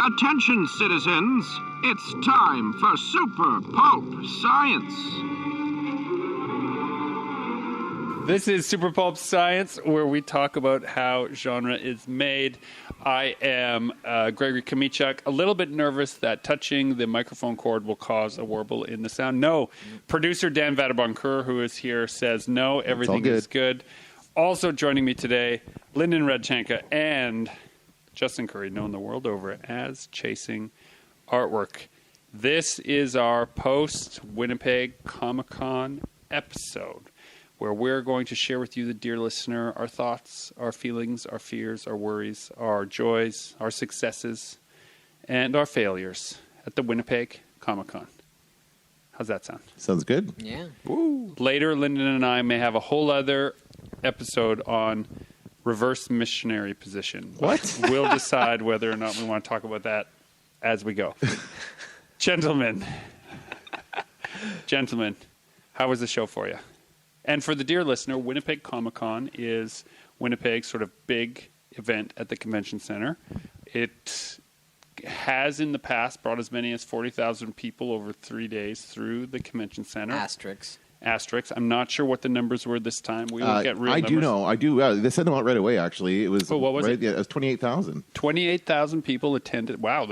Attention, citizens. It's time for Super Pulp Science. This is Super Pulp Science, where we talk about how genre is made. I am Gregory Comiccon, a little bit nervous that touching the microphone cord will cause a warble in the sound. No. Producer Dan Vadeboncoeur, who is here, says no, everything is good. Also joining me today, Lyndon and Justin Curry, known the world over as Chasing Artwork. This is our post-Winnipeg Comiccon episode, where we're going to share with you, the dear listener, our thoughts, our feelings, our fears, our worries, our joys, our successes, and our failures at the Winnipeg Comiccon. How's that sound? Sounds good. Yeah. Woo. Later, Lyndon and I may have a whole other episode on reverse missionary position. What? We'll decide whether or not we want to talk about that as we go. Gentlemen, how was the show for you? And for the dear listener, Winnipeg Comiccon is Winnipeg's sort of big event at the convention center. It has in the past brought as many as 40,000 people over 3 days through the convention center. Asterisks. I'm not sure what the numbers were this time. We will get real numbers. I do know. They sent them out right away, actually. It was, what was it? Yeah, it was 28,000. 28,000 people attended. Wow,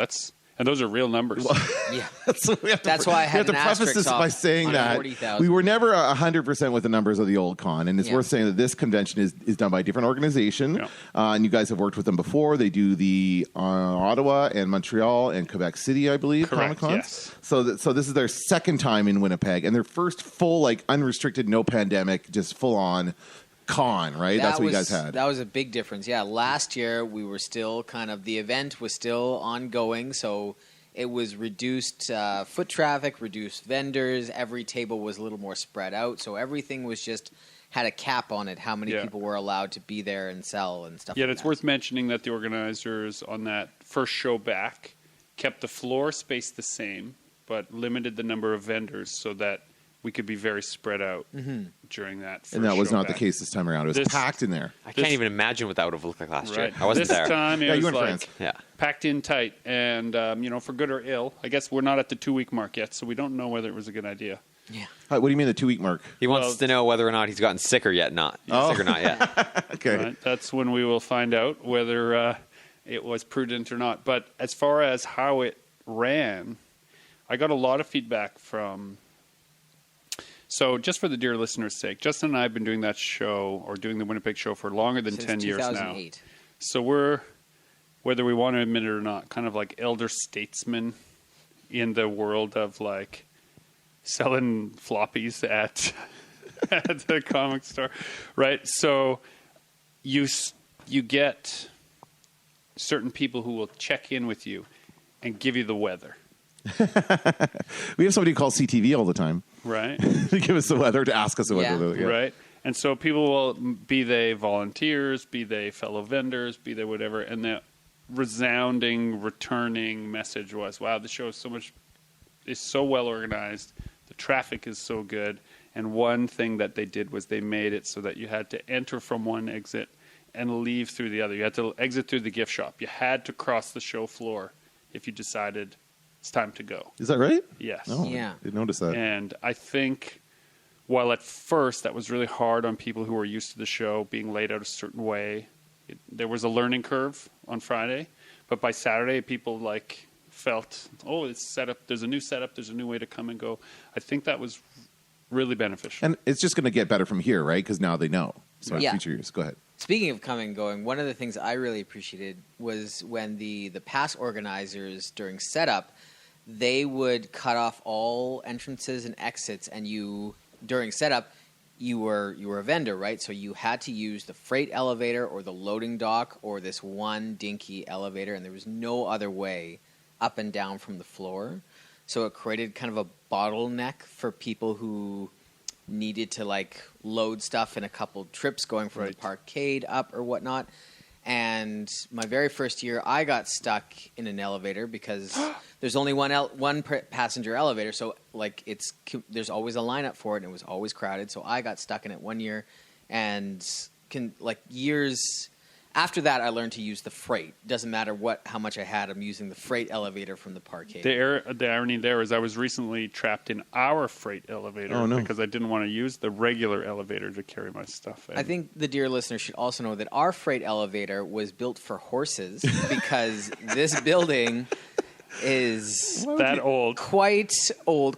and those are real numbers. Yeah. That's why I had to preface this by saying that 40,000. we were never 100% with the numbers of the old con, and it's worth saying that this convention is done by a different organization, and you guys have worked with them before. They do the Ottawa and Montreal and Quebec City, I believe, Comic-Cons. Yes. So this is their second time in Winnipeg, and their first full, unrestricted, no pandemic, just full-on con, right? That's what you guys had. That was a big difference. Yeah, last year we were still the event was still ongoing, so it was reduced foot traffic, reduced vendors. Every table was a little more spread out, so everything was just had a cap on it, how many people were allowed to be there and sell and stuff like that. Yeah, it's worth mentioning that the organizers on that first show back kept the floor space the same, but limited the number of vendors so that we could be very spread out during that first and that was show not back. the case this time around. It was packed in there. I can't even imagine what that would have looked like last year. I wasn't this there. This time it was you were in France. Packed in tight. And, for good or ill, I guess we're not at the 2-week mark yet, so we don't know whether it was a good idea. Yeah. What do you mean the 2-week mark? He wants to know whether or not he's gotten sick or not. Sick or not yet. Okay. Right? That's when we will find out whether it was prudent or not. But as far as how it ran, I got a lot of feedback from... So just for the dear listener's sake, Justin and I have been doing that show, or doing the Winnipeg show, for longer than Since 10 years now. 2008. So we're, whether we want to admit it or not, kind of like elder statesmen in the world of selling floppies at the comic store, right? So you get certain people who will check in with you and give you the weather. We have somebody who calls CTV all the time. Right. To give us the weather, to ask us the weather. Yeah. Right. And so people will, be they volunteers, be they fellow vendors, be they whatever, and the resounding, returning message was, wow, the show is so well organized, the traffic is so good, and one thing that they did was they made it so that you had to enter from one exit and leave through the other. You had to exit through the gift shop. You had to cross the show floor if you decided it's time to go. Is that right? Yes. Oh, Yeah. I didn't notice that. And I think while at first that was really hard on people who were used to the show being laid out a certain way, there was a learning curve on Friday. But by Saturday, people felt, it's set up. There's a new setup. There's a new way to come and go. I think that was really beneficial. And it's just going to get better from here, right? Because now they know. So in future years, go ahead. Speaking of coming and going, one of the things I really appreciated was when the past organizers during setup, they would cut off all entrances and exits, and during setup, you were a vendor, right? So you had to use the freight elevator or the loading dock or this one dinky elevator, and there was no other way up and down from the floor. So it created kind of a bottleneck for people who needed to load stuff in a couple trips going from the parkade up or whatnot. And my very first year, I got stuck in an elevator because there's only one passenger elevator, so there's always a lineup for it, and it was always crowded. So I got stuck in it one year, and years after that, I learned to use the freight. Doesn't matter how much I had. I'm using the freight elevator from the parkade. The irony there is I was recently trapped in our freight elevator because I didn't want to use the regular elevator to carry my stuff in. I think the dear listener should also know that our freight elevator was built for horses because this building is quite old,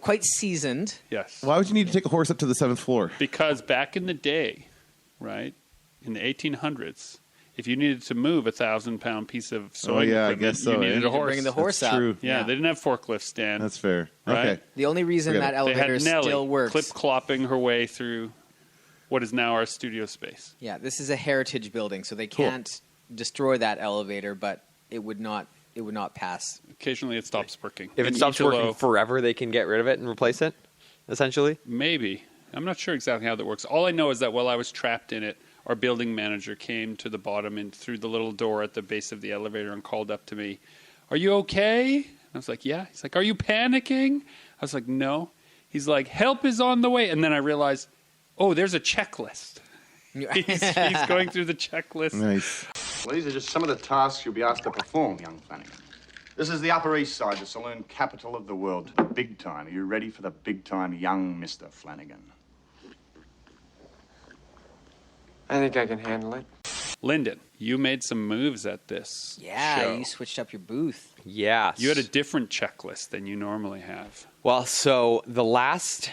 quite seasoned. Yes. Why would you need to take a horse up to the 7th floor? Because back in the day, right, in the 1800s, if you needed to move a 1,000-pound piece of sewing equipment, I guess so, you needed a horse. Bring the horse That's up. true. Yeah, they didn't have forklift stand. That's fair. Right? Okay. The only reason that They elevator had Nellie still works. clip-clopping her way through what is now our studio space. Yeah, this is a heritage building, so they can't destroy that elevator, but it would not pass. Occasionally it stops working. If it In stops Italo, working forever, they can get rid of it and replace it, essentially. Maybe. I'm not sure exactly how that works. All I know is that while I was trapped in it, our building manager came to the bottom and through the little door at the base of the elevator and called up to me, "Are you okay?" And I was like, "Yeah." He's like, "Are you panicking?" I was like, "No." He's like, "Help is on the way." And then I realized, oh, there's a checklist. He's going through the checklist. Nice. Well, these are just some of the tasks you'll be asked to perform, young Flanagan. This is the Upper East Side, the saloon capital of the world. Big time. Are you ready for the big time, young Mr. Flanagan? I think I can handle it. Lyndon, you made some moves at this show. You switched up your booth. Yeah. You had a different checklist than you normally have. Well, so the last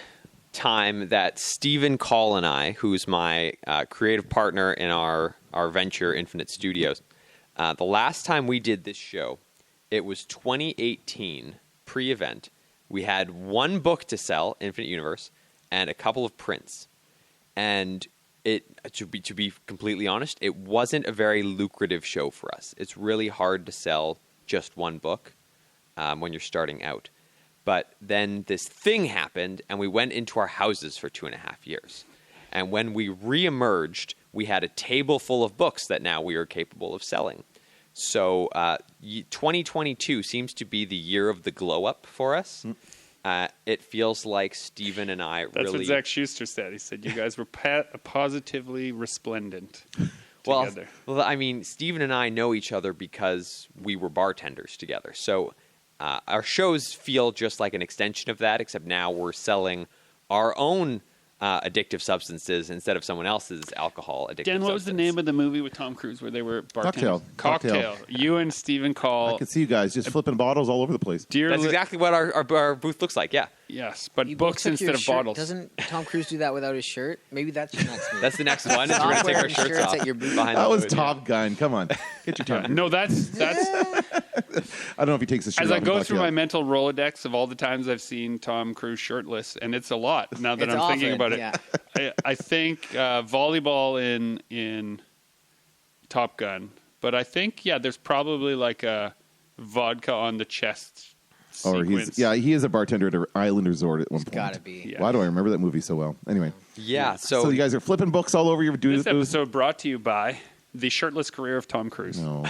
time that Stephen Call and I, who's my creative partner in our venture, Infinite Studios, the last time we did this show, it was 2018, pre-event. We had one book to sell, Infinite Universe, and a couple of prints. And to be completely honest, it wasn't a very lucrative show for us. It's really hard to sell just one book when you're starting out. But then this thing happened, and we went into our houses for 2.5 years. And when we reemerged, we had a table full of books that now we are capable of selling. So 2022 seems to be the year of the glow-up for us. It feels like Stephen and I That's really... what Zach Schuster said. He said you guys were positively resplendent together. Well, I mean, Stephen and I know each other because we were bartenders together. So our shows feel just like an extension of that, except now we're selling our own addictive substances instead of someone else's alcohol addictive Dan, what was the substance. name of the movie with Tom Cruise where they were bartenders? Cocktail. You and Stephen Call. I can see you guys just flipping bottles all over the place. That's exactly what our booth looks like, yeah. Yes, but You books both took instead your of shirt. bottles. Doesn't Tom Cruise do that without his shirt? Maybe that's your next move. That's the next one. Is we're going to take our Wearing shirts shirts off at your booth. behind That the was booth, Top Gun. Come on. Get your time. No, that's I don't know if he takes the shirt as off I in go through Cocktail. my mental Rolodex of all the times I've seen Tom Cruise shirtless, and it's a lot now that It's I'm thinking often, about it. yeah. I think volleyball in Top Gun, but I think there's probably like a vodka on the chest Or sequence. he is a bartender at an island resort at one point. Gotta be. Yeah. Why do I remember that movie so well? Anyway, Yeah, so so you guys are flipping books all over your This booth. episode brought to you by the shirtless career of Tom Cruise. No.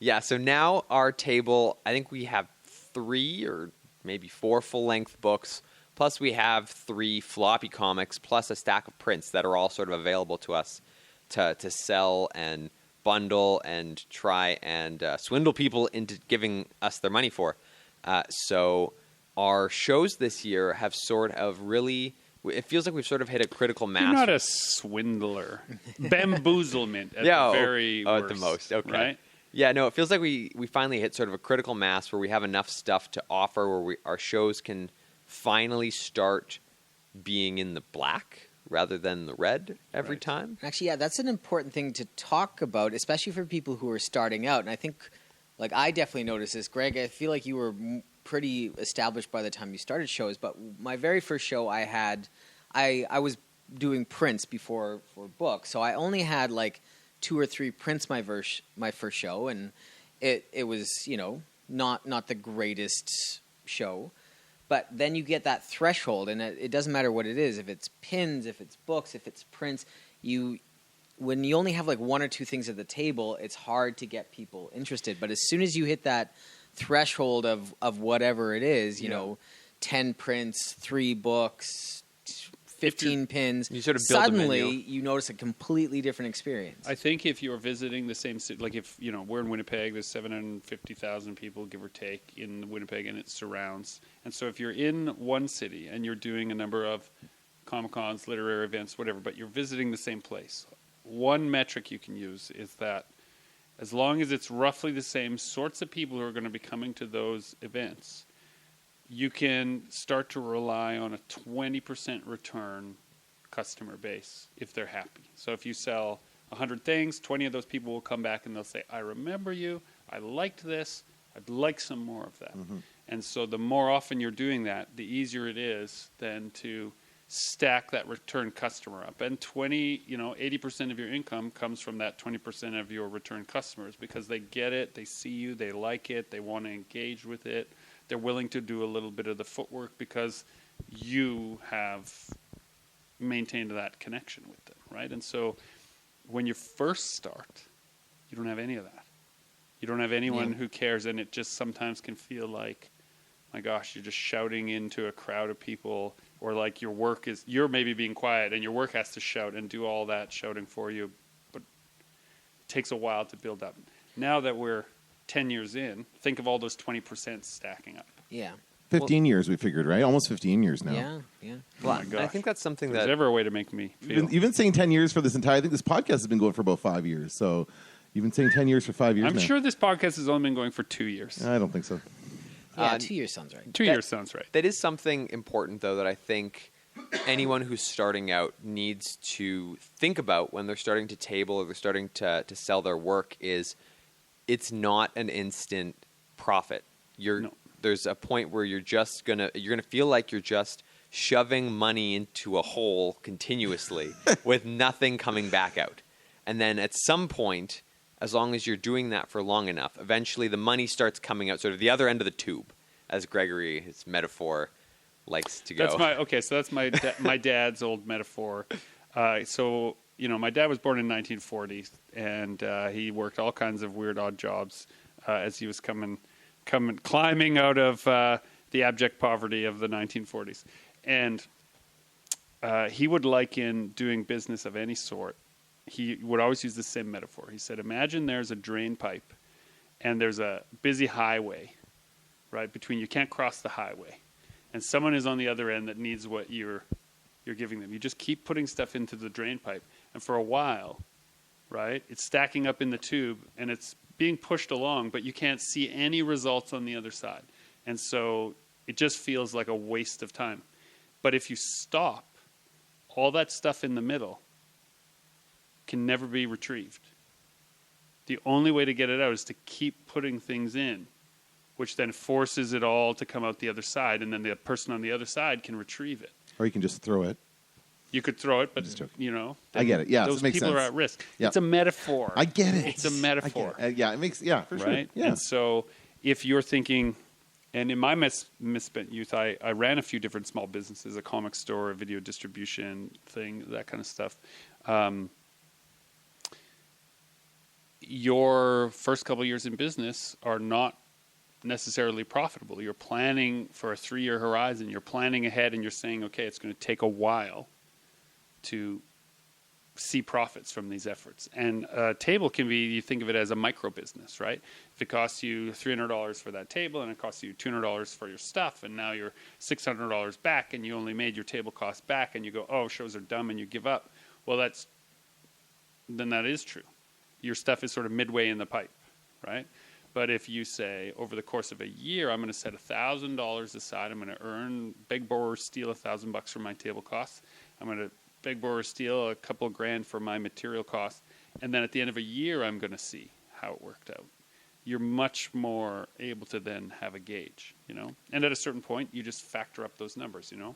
Yeah, so now our table, I think we have 3 or maybe 4 full-length books, plus we have 3 floppy comics, plus a stack of prints that are all sort of available to us to sell and bundle and try and swindle people into giving us their money for. So our shows this year have sort of really... It feels like we've sort of hit a critical mass. You're not a swindler. Bamboozlement at the very at worst. the most. Okay. Right? Yeah, no, it feels like we finally hit sort of a critical mass where we have enough stuff to offer where our shows can finally start being in the black rather than the red every time. Actually, yeah, that's an important thing to talk about, especially for people who are starting out. And I think, like, I definitely noticed this. Greg, I feel like you were pretty established by the time you started shows, but my very first show I had, I was doing prints before for books, so I only had, like, 2 or 3 prints my first show, and it was, not the greatest show. But then you get that threshold, and it doesn't matter what it is. If it's pins, if it's books, if it's prints, when you only have like 1 or 2 things at the table, it's hard to get people interested. But as soon as you hit that threshold of whatever it is, 10 prints, 3 books, 15 pins. You sort of build a Suddenly, menu. you notice a completely different experience. I think if you're visiting the same city, like if, we're in Winnipeg, there's 750,000 people, give or take, in Winnipeg and its surrounds. And so if you're in one city and you're doing a number of Comic-Cons, literary events, whatever, but you're visiting the same place, one metric you can use is that as long as it's roughly the same sorts of people who are going to be coming to those events, you can start to rely on a 20% return customer base if they're happy. So if you sell 100 things, 20 of those people will come back and they'll say, I remember you, I liked this, I'd like some more of that. Mm-hmm. And so the more often you're doing that, the easier it is then to stack that return customer up. And 80% of your income comes from that 20% of your return customers because they get it, they see you, they like it, they want to engage with it. They're willing to do a little bit of the footwork because you have maintained that connection with them, right? And so when you first start, you don't have any of that. You don't have anyone who cares, and it just sometimes can feel like, my gosh, you're just shouting into a crowd of people, or like you're maybe being quiet and your work has to shout and do all that shouting for you, but it takes a while to build up. Now that we're 10 years in, think of all those 20% stacking up. Yeah. 15 years, we figured, right? Almost 15 years now. Yeah. Well, Oh my gosh. I think that's something There's that never a way to make me feel. You've been saying 10 years for this entire, I think this podcast has been going for about 5 years. So you've been saying 10 years for 5 years I'm now. sure this podcast has only been going for 2 years. I don't think so. Yeah, 2 years sounds right. 2 years sounds right. that is something important, though, that I think anyone who's starting out needs to think about when they're starting to table or they're starting to sell their work is it's not an instant profit. There's a point where you're gonna feel like you're just shoving money into a hole continuously with nothing coming back out. And then at some point, as long as you're doing that for long enough, eventually the money starts coming out, sort of the other end of the tube, as Gregory, his metaphor, likes to go. That's my dad's old metaphor. So my dad was born in 1940, and he worked all kinds of weird, odd jobs as he was climbing out of the abject poverty of the 1940s. And he would liken doing business of any sort. He would always use the same metaphor. He said, imagine there's a drain pipe and there's a busy highway, right, between you can't cross the highway. And someone is on the other end that needs what you're giving them. You just keep putting stuff into the drain pipe. And for a while, right, it's stacking up in the tube and it's being pushed along, but you can't see any results on the other side. And so it just feels like a waste of time. But if you stop, all that stuff in the middle can never be retrieved. The only way to get it out is to keep putting things in, which then forces it all to come out the other side, and then the person on the other side can retrieve it. Or you can just throw it. You could throw it, but I get it. Yeah, those it makes people sense. are at risk. Yeah. It's a metaphor. I get it. It's a metaphor. Yeah, it makes for sure. Right? Yeah. And so if you're thinking, and in my misspent youth, I ran a few different small businesses, a comic store, a video distribution thing, that kind of stuff. Your first couple of years in business are not necessarily profitable. You're planning for a 3-year horizon. You're planning ahead and you're saying, okay, it's going to take a while to see profits from these efforts. And a table can be, you think of it as a micro business, right? If it costs you $300 for that table and it costs you $200 for your stuff, and now you're $600 back and you only made your table cost back, and you go, oh, shows are dumb, and you give up. Well, then that is true. Your stuff is sort of midway in the pipe, right? But if you say, over the course of a year, I'm going to set $1,000 aside, I'm going to beg, borrow, steal $1,000 for my table costs, I'm going to beg, borrow, steal a couple of grand for my material costs, and then at the end of a year, I'm going to see how it worked out. You're much more able to then have a gauge, And at a certain point, you just factor up those numbers, You're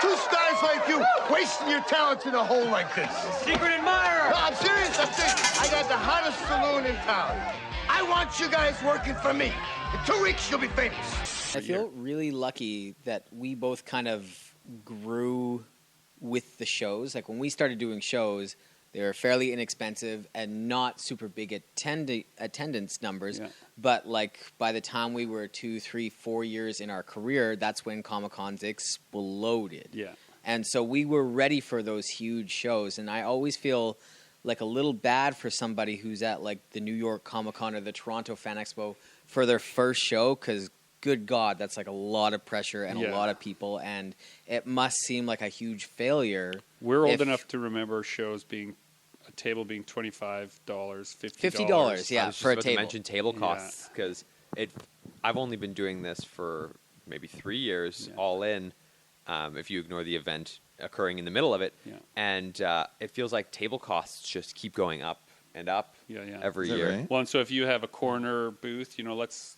two stars like you, wasting your talents in a hole like this. Secret admirer! No, I'm serious. I got the hottest saloon in town. I want you guys working for me. In 2 weeks, you'll be famous. I feel really lucky that we both kind of grew with the shows. Like when we started doing shows, they were fairly inexpensive and not super big attendance numbers. Yeah. But like by the time we were 2, 3, 4 years in our career, that's when Comic-Cons exploded. Yeah. And so we were ready for those huge shows. And I always feel like a little bad for somebody who's at like the New York Comic-Con or the Toronto Fan Expo for their first show, because good God, that's like a lot of pressure and a lot of people, and it must seem like a huge failure. We're old enough to remember shows being a table being $25, $50. Yeah, I was just for a about to table. mention table costs because I've only been doing this for maybe 3 years all in. If you ignore the event occurring in the middle of it, and it feels like table costs just keep going up and up every year. Right? Well, and so if you have a corner booth, you know, let's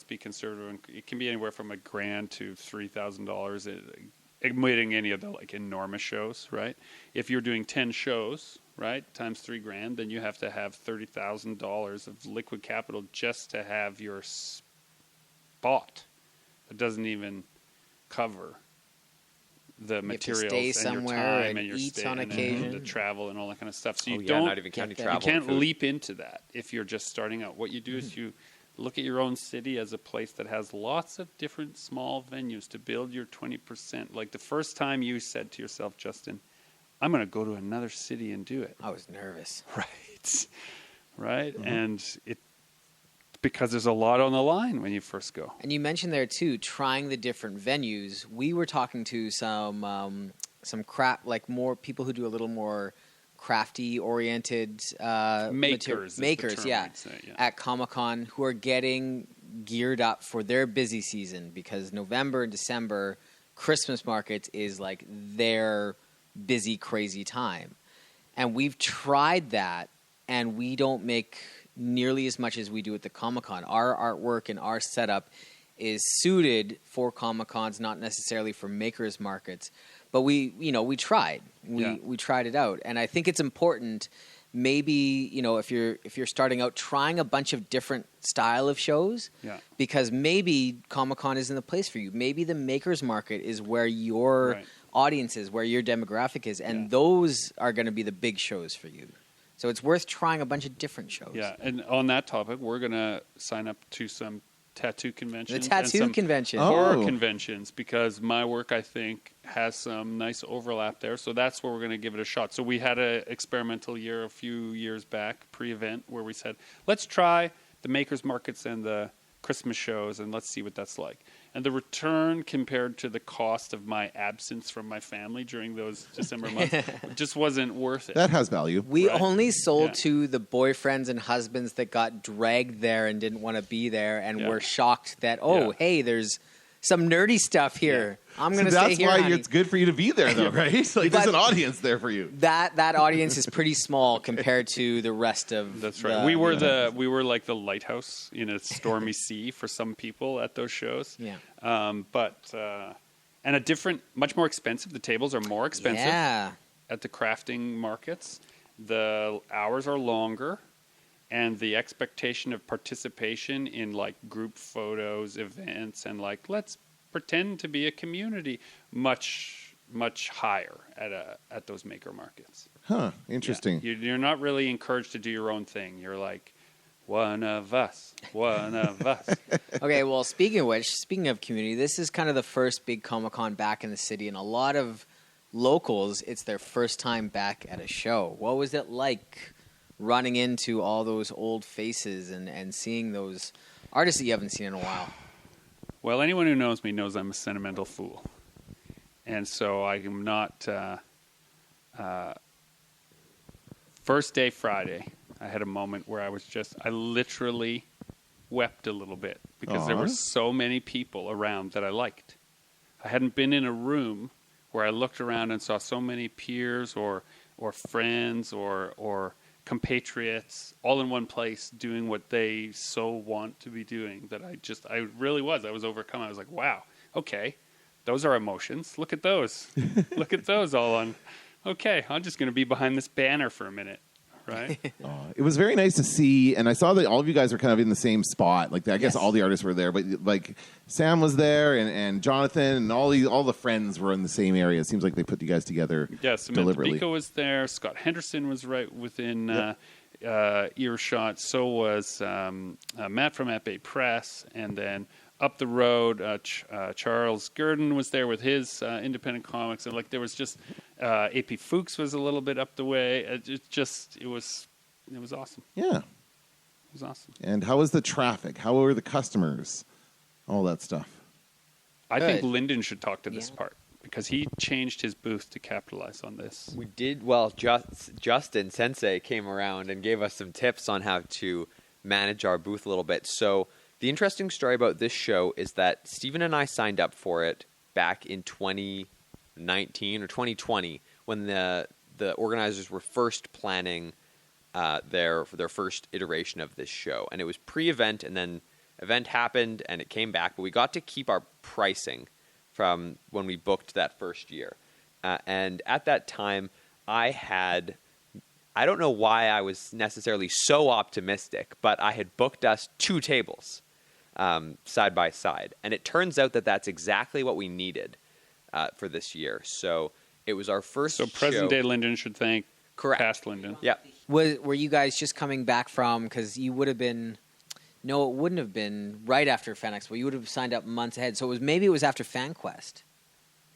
be conservative. It can be anywhere from $1,000 to $3,000, admitting any of the like enormous shows, right? If you're doing 10 shows, right, times $3,000, then you have to have $30,000 of liquid capital just to have your spot. It doesn't even cover the materials stay and somewhere your time and and your eat stay on and occasion. the travel and all that kind of stuff. So you not even counting travel. you can't and food. leap into that if you're just starting out. What you do is you look at your own city as a place that has lots of different small venues to build your 20%. Like the first time you said to yourself, Justin, I'm going to go to another city and do it. I was nervous. Right? And because there's a lot on the line when you first go. And you mentioned there too, trying the different venues. We were talking to some like more people who do a little more crafty oriented Makers, makers, at Comic-Con, who are getting geared up for their busy season, because November and December Christmas markets is like their busy, crazy time. And we've tried that, and we don't make nearly as much as we do at the Comic-Con. Our artwork and our setup is suited for Comic-Cons, not necessarily for makers markets. But we tried. We tried it out. And I think it's important, maybe, if you're starting out, trying a bunch of different style of shows, because maybe Comic-Con isn't the place for you. Maybe the makers market is where your audience is, where your demographic is, and those are going to be the big shows for you. So it's worth trying a bunch of different shows. Yeah, and on that topic, we're going to sign up to some tattoo conventions. The tattoo convention. Horror conventions, because my work, I think, has some nice overlap there. So that's where we're going to give it a shot. So we had an experimental year a few years back, pre-event, where we said, let's try the makers markets and the Christmas shows, and let's see what that's like. And the return compared to the cost of my absence from my family during those December months just wasn't worth it. That has value. We only sold to the boyfriends and husbands that got dragged there and didn't want to be there, and were shocked that, hey, there's some nerdy stuff here. I'm going to stay here, That's why honey. it's good for you to be there, though, right? Like, there's an audience there for you. That audience is pretty small compared to the rest of. That's right. We were like the lighthouse in a stormy sea for some people at those shows. Yeah. And a different, much more expensive. The tables are more expensive at the crafting markets. The hours are longer, and the expectation of participation in like group photos, events, and like let's pretend to be a community much higher at those maker markets. Huh, interesting. Yeah. You're not really encouraged to do your own thing. You're like, one of us. Okay, well, speaking of community, this is kind of the first big Comic-Con back in the city, and a lot of locals, it's their first time back at a show. What was it like running into all those old faces and seeing those artists that you haven't seen in a while? Well, anyone who knows me knows I'm a sentimental fool. And so I am not... first day Friday, I had a moment where I literally wept a little bit because there were so many people around that I liked. I hadn't been in a room where I looked around and saw so many peers or friends or compatriots all in one place doing what they so want to be doing that I was overcome. I was like, wow, okay, those are emotions. Look at those. Look at those all on. Okay, I'm just going to be behind this banner for a minute. Right. It was very nice to see, and I saw that all of you guys were kind of in the same spot. Like, I guess all the artists were there, but like Sam was there, and Jonathan, and all the friends were in the same area. It seems like they put you guys together. Yeah, Samantha deliberately. Biko was there. Scott Henderson was right within earshot. So was Matt from Epay Press, and then up the road, Charles Gurdon was there with his independent comics, and like there was just AP Fuchs was a little bit up the way. It was awesome. Yeah, it was awesome. And how was the traffic? How were the customers? All that stuff. I think Lyndon should talk to this part because he changed his booth to capitalize on this. We did well. Justin Sensei came around and gave us some tips on how to manage our booth a little bit. So the interesting story about this show is that Stephen and I signed up for it back in 2019 or 2020 when the organizers were first planning their first iteration of this show, and it was pre-event, and then event happened and it came back, but we got to keep our pricing from when we booked that first year. And at that time, I don't know why I was necessarily so optimistic, but I had booked us 2 tables side by side. And it turns out that that's exactly what we needed for this year. So it was our first show. So present-day Lyndon should thank past Lyndon. Yeah. Were you guys just coming back from, because you would have been... No, it wouldn't have been right after Fan Expo. You would have signed up months ahead. So maybe it was after FanQuest.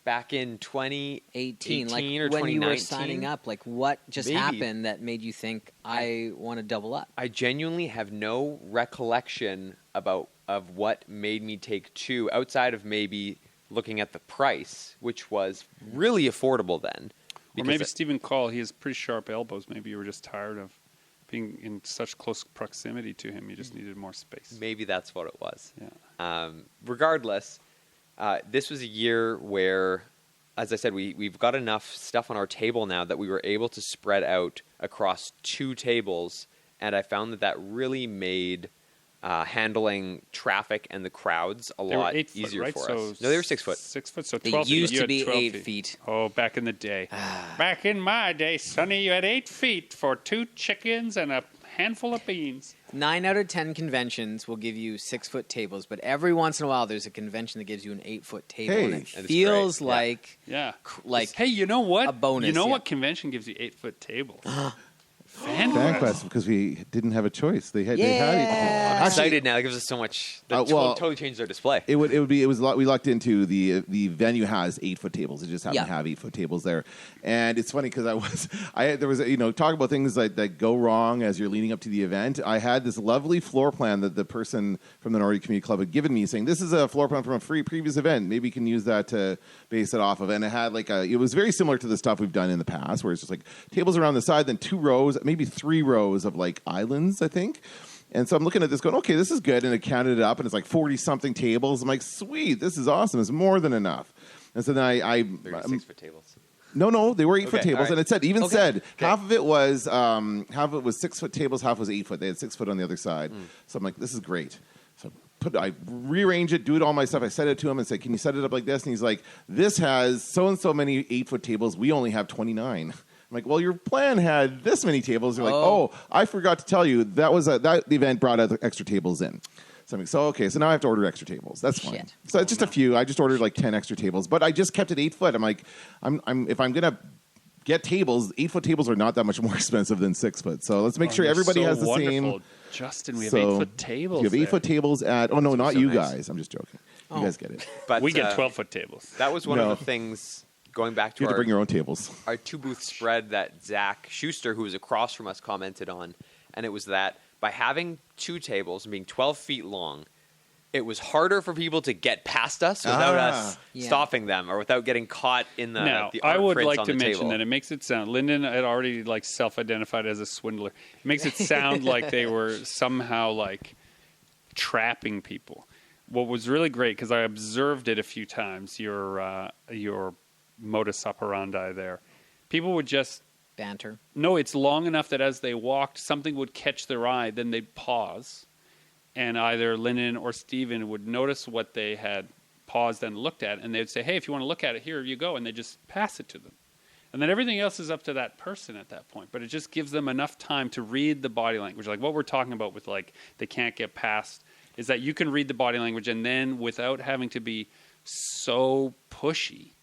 Back in 2018 like or 2019. When you were signing up, like what just happened that made you think, I want to double up? I genuinely have no recollection of what made me take 2, outside of maybe looking at the price, which was really affordable then. Or maybe Stephen Call, he has pretty sharp elbows. Maybe you were just tired of being in such close proximity to him. You just needed more space. Maybe that's what it was. Yeah. Regardless, this was a year where, as I said, we've got enough stuff on our table now that we were able to spread out across 2 tables, and I found that really made handling traffic and the crowds a lot easier right? for so us. No, they were 6 foot. 6 foot, so They 12 feet. used You to had be 12 8 feet. feet. Oh, back in the day. Back in my day, Sonny, you had 8 feet for 2 chickens and a handful of beans. 9 out of 10 conventions will give you 6-foot tables, but every once in a while there's a convention that gives you an 8-foot table, and it feels like Hey, you know what? a bonus. You know what convention gives you 8-foot tables? FanQuest, because we didn't have a choice. They had. I'm excited now. It gives us so much. Totally changed their display. It was we lucked into the venue has 8-foot tables. It just happened to have 8-foot tables there, and it's funny because there was talk about things that go wrong as you're leading up to the event. I had this lovely floor plan that the person from the Nordic Community Club had given me, saying this is a floor plan from a previous event. Maybe you can use that to base it off of. And it had it was very similar to the stuff we've done in the past, where it's just like tables around the side, then 2 rows, maybe 3 rows of islands, I think. And so I'm looking at this going, okay, this is good. And it counted it up, and it's like 40-something tables. I'm like, sweet, this is awesome. It's more than enough. And so then I 6-foot tables. No, they were 8-foot tables. Right. And it said, half of it was 6-foot tables, half was 8-foot. They had 6 foot on the other side. So I'm like, this is great. So I rearrange it, do it all my stuff. I set it to him and said, can you set it up like this? And he's like, this has so-and-so many 8-foot tables. We only have 29. I'm like, well, your plan had this many tables. They're like, oh, I forgot to tell you that the event brought other extra tables in. So I'm like, so now I have to order extra tables. That's fine. Shit. So it's just a few. I just ordered 10 extra tables, but I just kept it 8-foot. I'm like, if I'm gonna get tables, 8-foot tables are not that much more expensive than 6-foot. So let's make sure everybody has the same. Justin, we have 8-foot tables. You have 8-foot tables at. Oh no, not you nice. guys. I'm just joking. You guys get it. But we get 12-foot tables. That was one of the things. Going back to you have to bring your own tables. Our 2-booth spread that Zach Schuster, who was across from us, commented on, and it was that by having 2 tables and being 12 feet long, it was harder for people to get past us without us stopping them or without getting caught in the Now, the I would like on to the mention table. that it makes it sound, Lyndon had already self-identified as a swindler. It makes it sound like they were somehow trapping people. What was really great, because I observed it a few times, your modus operandi there. People would just banter. No, it's long enough that as they walked, something would catch their eye. Then they'd pause, and either Lyndon or Stephen would notice what they had paused and looked at, and they'd say, "Hey, if you want to look at it, here you go," and they just pass it to them. And then everything else is up to that person at that point. But it just gives them enough time to read the body language, like what we're talking about with they can't get past. Is that you can read the body language, and then without having to be so pushy,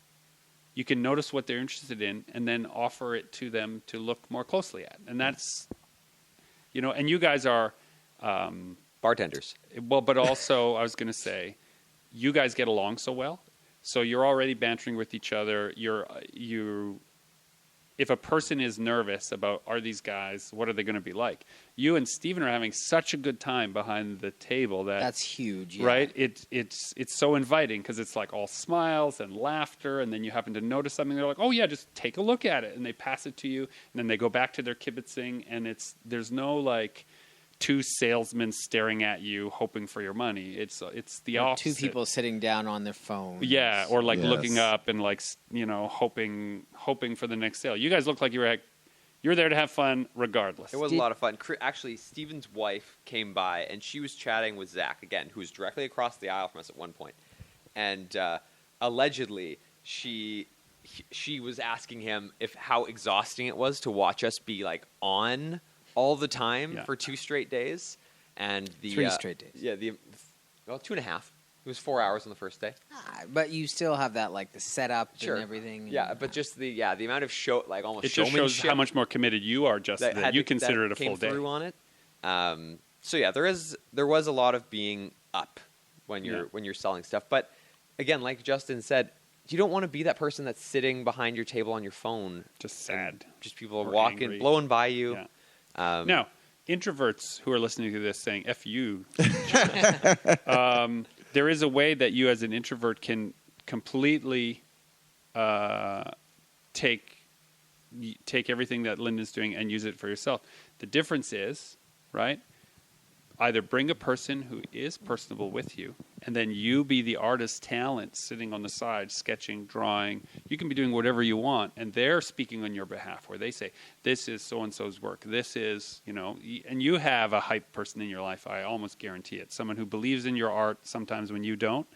you can notice what they're interested in and then offer it to them to look more closely at. And that's, and you guys are... bartenders. Well, but also, I was going to say, you guys get along so well. So you're already bantering with each other. If a person is nervous about, are these guys, what are they going to be like? You and Stephen are having such a good time behind the table that's huge, yeah. right? It's so inviting because it's like all smiles and laughter, and then you happen to notice something. They're like, oh yeah, just take a look at it, and they pass it to you, and then they go back to their kibitzing, and there's no like two salesmen staring at you hoping for your money. It's the Or opposite. two people sitting down on their phone. Yeah, or like Yes. looking up and like hoping for the next sale. You guys look like you were there to have fun regardless. It was a lot of fun. Actually, Steven's wife came by, and she was chatting with Zach again, who was directly across the aisle from us at one point. And allegedly, she was asking him how exhausting it was to watch us be like on all the time for 2 straight days. And 3 straight days. Yeah, 2.5. It was 4 hours on the first day. But you still have that, like, the setup Sure. and everything. Yeah, but just the amount of almost It just showmanship shows how much more committed you are, Justin, that you consider it a came full day. through on it. So yeah, there was a lot of being up when you're selling stuff. But again, like Justin said, you don't want to be that person that's sitting behind your table on your phone, Just sad. just people Or walking, angry. blowing by you. Yeah. Now, Introverts who are listening to this saying, F you. There is a way that you as an introvert can completely take everything that Lyndon's doing and use it for yourself. The difference is, right, either bring a person who is personable with you, and then you be the artist talent sitting on the side, sketching, drawing. You can be doing whatever you want, and they're speaking on your behalf, where they say, this is so-and-so's work. This is, and you have a hype person in your life, I almost guarantee it. Someone who believes in your art sometimes when you don't.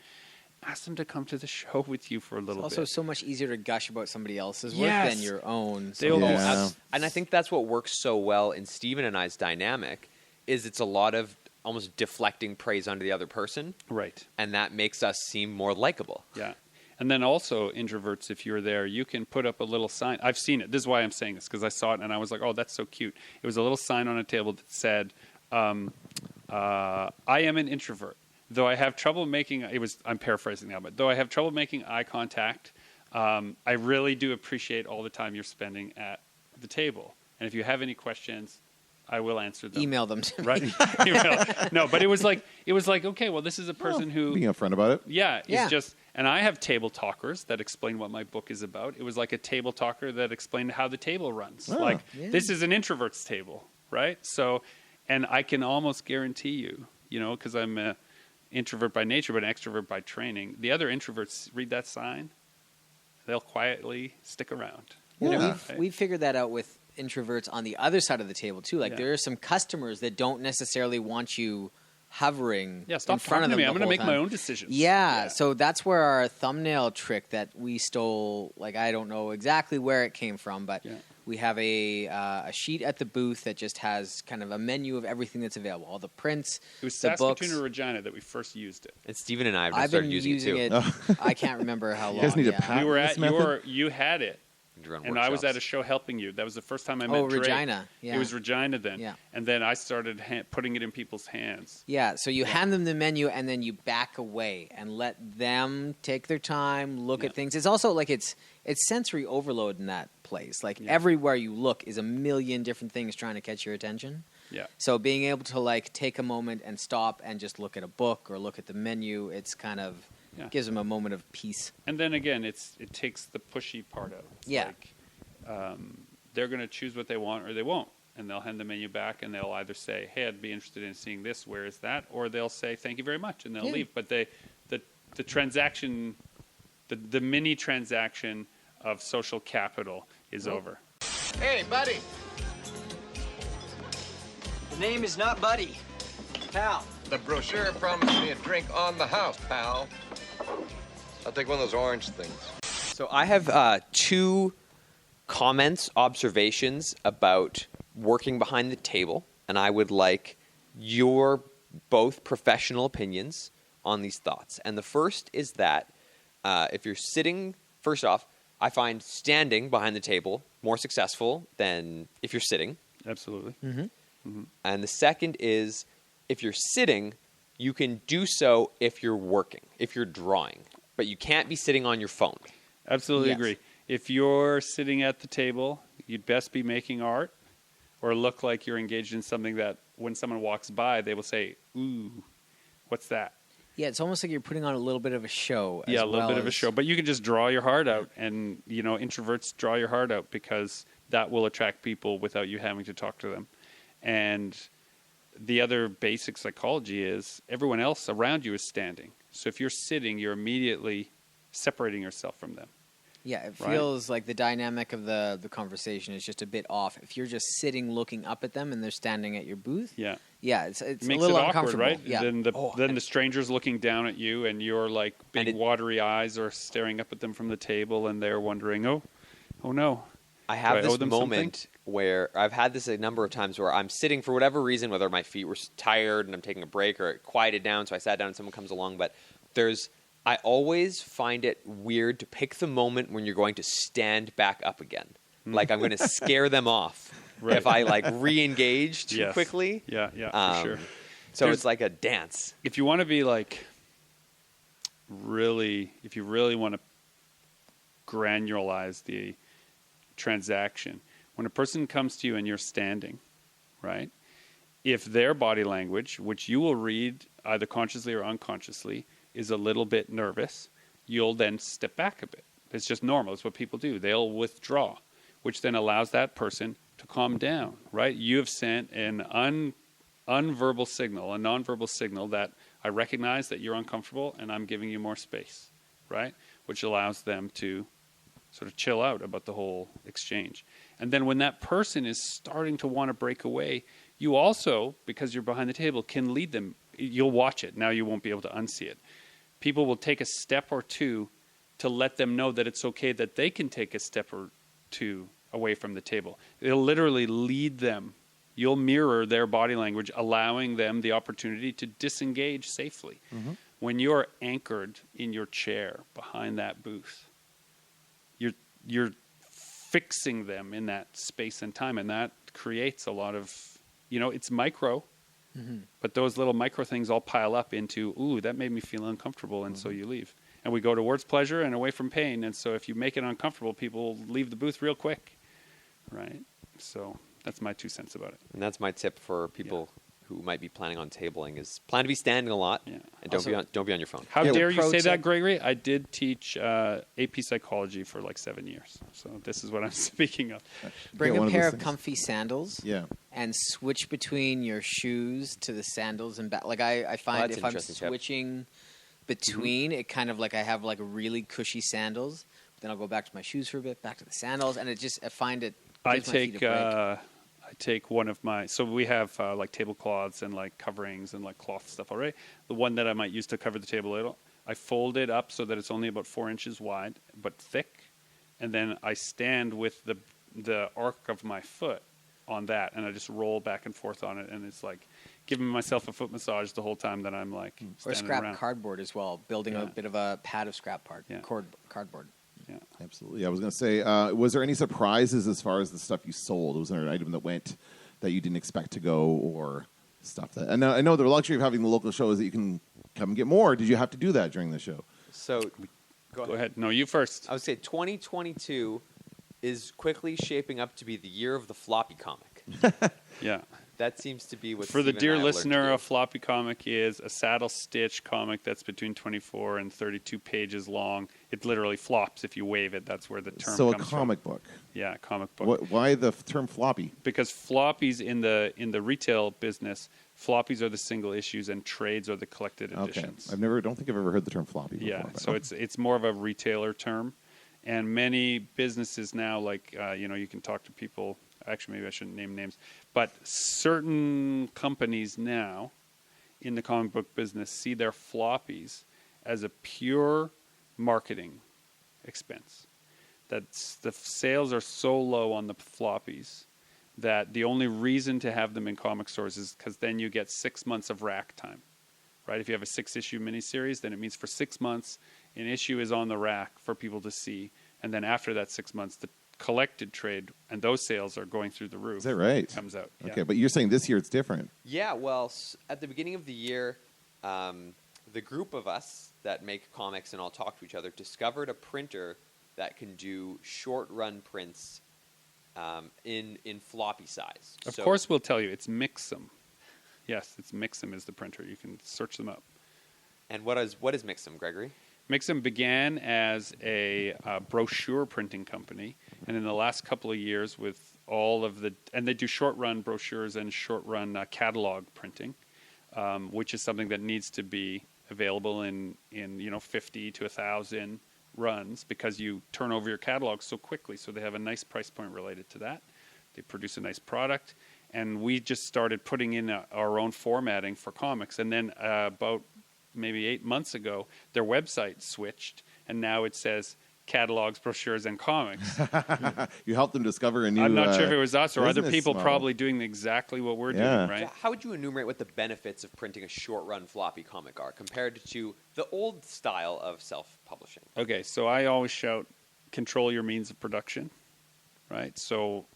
Ask them to come to the show with you for a little It's also bit. so much easier to gush about somebody else's work Yes. than your own. So They'll Yeah. and I think that's what works so well in Steven and I's dynamic is it's a lot of almost deflecting praise onto the other person, Right. and that makes us seem more likable. Yeah. And then also, introverts, if you're there, you can put up a little sign. I've seen it. This is why I'm saying this, because I saw it and I was like, oh, that's so cute. It was a little sign on a table that said, I am an introvert. Though I have trouble making, I'm paraphrasing now, but though I have trouble making eye contact, I really do appreciate all the time you're spending at the table. And if you have any questions, I will answer them. email them to me. Right? Email. No, but it was like, okay, well, this is a person who Being upfront about it. yeah, Yeah. it's just, and I have table talkers that explain what my book is about. It was like a table talker that explained how the table runs. Oh. Like, Yeah. this is an introvert's table, right? So, and I can almost guarantee you, because I'm an introvert by nature, but an extrovert by training, the other introverts read that sign, they'll quietly stick around. Yeah. We've figured that out with introverts on the other side of the table too. Like Yeah. there are some customers that don't necessarily want you hovering Yeah, in stop front of talking to them me. the I'm going to whole make my time. own decisions. Yeah, so that's where our thumbnail trick that we stole, like I don't know exactly where it came from, but Yeah. we have a sheet at the booth that just has kind of a menu of everything that's available, all the prints, It was the books. Saskatoon or Regina that we first used it. And Steven and I have I've started been using using it it. I can't remember how long. You guys need to yeah. patent We were this at method? you had it. to run And I was workshops. at a show helping you. That was the first time I met Oh, Drake. Regina. Yeah. It was Regina then. Yeah. And then I started putting it in people's hands. Yeah, so you hand them the menu and then you back away and let them take their time, look Yeah. at things. It's also like it's sensory overload in that place. Like Yeah. everywhere you look is a million different things trying to catch your attention. Yeah. So being able to like take a moment and stop and just look at a book or look at the menu, it's kind of Yeah. gives them a moment of peace. And then again, it takes the pushy part out. It's Yeah. like, they're going to choose what they want or they won't. And they'll hand the menu back and they'll either say, hey, I'd be interested in seeing this. Where is that? Or they'll say, thank you very much. And they'll Yeah. leave. But the transaction, the mini transaction of social capital is over. Hey, buddy. The name is not Buddy. Pal. The brochure promised me a drink on the house, pal. I'll take one of those orange things. So I have 2 comments, observations about working behind the table, and I would like your both professional opinions on these thoughts. And the first is that if you're sitting, first off, I find standing behind the table more successful than if you're sitting. Absolutely. And the second is if you're sitting, you can do so if you're working, if you're drawing, but you can't be sitting on your phone. Absolutely Yes. agree. If you're sitting at the table, you'd best be making art or look like you're engaged in something that when someone walks by, they will say, ooh, what's that? Yeah, it's almost like you're putting on a little bit of a show. Yeah, a little bit of a show. But you can just draw your heart out. And, introverts draw your heart out because that will attract people without you having to talk to them. And the other basic psychology is everyone else around you is standing. So if you're sitting, you're immediately separating yourself from them. Yeah, it Right. feels like the dynamic of the conversation is just a bit off. If you're just sitting looking up at them and they're standing at your booth, Yeah. it's It a makes little it awkward, uncomfortable. right? Yeah. Then the stranger's looking down at you, and your like big it- watery eyes are staring up at them from the table, and they're wondering, oh no. I have Do I owe this them moment where I've had this a number of times where I'm sitting for whatever reason, whether my feet were tired and I'm taking a break or it quieted down, so I sat down and someone comes along. But I always find it weird to pick the moment when you're going to stand back up again. Like I'm going to scare them off if I like re-engage too Yes. quickly. Yeah, for sure. So There's- it's like a dance. If you want to be like if you really want to granularize the transaction, when a person comes to you and you're standing, right? If their body language, which you will read either consciously or unconsciously, is a little bit nervous, you'll then step back a bit. It's just normal. It's what people do. They'll withdraw, which then allows that person to calm down, right? You have sent an unverbal signal, a nonverbal signal that I recognize that you're uncomfortable and I'm giving you more space, right? Which allows them to sort of chill out about the whole exchange. And then when that person is starting to want to break away, you also, because you're behind the table, can lead them. You'll watch it. Now you won't be able to unsee it. People will take a step or two to let them know that it's okay that they can take a step or two away from the table. It'll literally lead them. You'll mirror their body language, allowing them the opportunity to disengage safely. Mm-hmm. When you're anchored in your chair behind that booth, you're fixing them in that space and time, and that creates a lot of, it's micro, but those little micro things all pile up into, ooh, that made me feel uncomfortable, and so you leave. And we go towards pleasure and away from pain, and so if you make it uncomfortable, people leave the booth real quick, right? So that's my 2 cents about it. And that's my tip for people who might be planning on tabling is plan to be standing a lot and don't be on your phone. How dare you pro say that, tip. Gregory? I did teach AP psychology for like 7 years, so this is what I'm speaking of. Bring one a of pair those of things. comfy sandals. Yeah. And switch between your shoes to the sandals and back. Like I find that's if I'm interesting, Chip. switching between, it kind of like I have like really cushy sandals. Then I'll go back to my shoes for a bit, back to the sandals, and I find it. I gives my feet a break. I take one of my, so we have like tablecloths and like coverings and like cloth stuff already. The one that I might use to cover the table a little, I fold it up so that it's only about 4 inches wide, but thick. And then I stand with the arc of my foot on that, and I just roll back and forth on it. And it's like giving myself a foot massage the whole time that I'm like Or standing scrap around. cardboard as well, building a bit of a pad of scrap cardboard. Yeah. Absolutely. I was going to say, was there any surprises as far as the stuff you sold? Was there an item that you didn't expect to go, or stuff that? And I know the luxury of having the local show is that you can come and get more. Did you have to do that during the show? So Go ahead. No, you first. I would say 2022 is quickly shaping up to be the year of the floppy comic. Yeah. That seems to be what For the Steve and dear I are allergic listener, to. a floppy comic is a saddle stitch comic that's between 24 and 32 pages long. It literally flops if you wave it. That's where the term So a comes comic from. book. Yeah, a comic book. Why the term floppy? Because floppies in the retail business, floppies are the single issues and trades are the collected Okay. editions. I don't think I've ever heard the term floppy before. Yeah, but- so it's more of a retailer term, and many businesses now, like you can talk to people. Actually, maybe I shouldn't name names, but certain companies now in the comic book business see their floppies as a pure marketing expense. That's the sales are so low on the floppies that the only reason to have them in comic stores is because then you get 6 months of rack time. Right? If you have a 6-issue miniseries, then it means for 6 months, an issue is on the rack for people to see. And then after that 6 months, the collected trade and those sales are going through the roof. Is that right? Comes out. Okay, but you're saying this year it's different. Yeah, well, at the beginning of the year, the group of us that make comics and all talk to each other discovered a printer that can do short-run prints in floppy size. Of course, we'll tell you. It's Mixum. Yes, it's Mixum is the printer. You can search them up. And what is Mixum, Gregory? Mixum began as a brochure printing company, and in the last couple of years, with all of and they do short-run brochures and short-run catalog printing, which is something that needs to be available in 50 to 1,000 runs because you turn over your catalog so quickly. So they have a nice price point related to that. They produce a nice product, and we just started putting in our own formatting for comics. And then about maybe 8 months ago, their website switched, and now it says catalogs, brochures, and comics. You helped them discover a new. I'm not sure if it was us or other people model. probably doing exactly what we're doing, right? How would you enumerate what the benefits of printing a short-run floppy comic are compared to the old style of self-publishing? Okay, so I always shout, control your means of production, right? So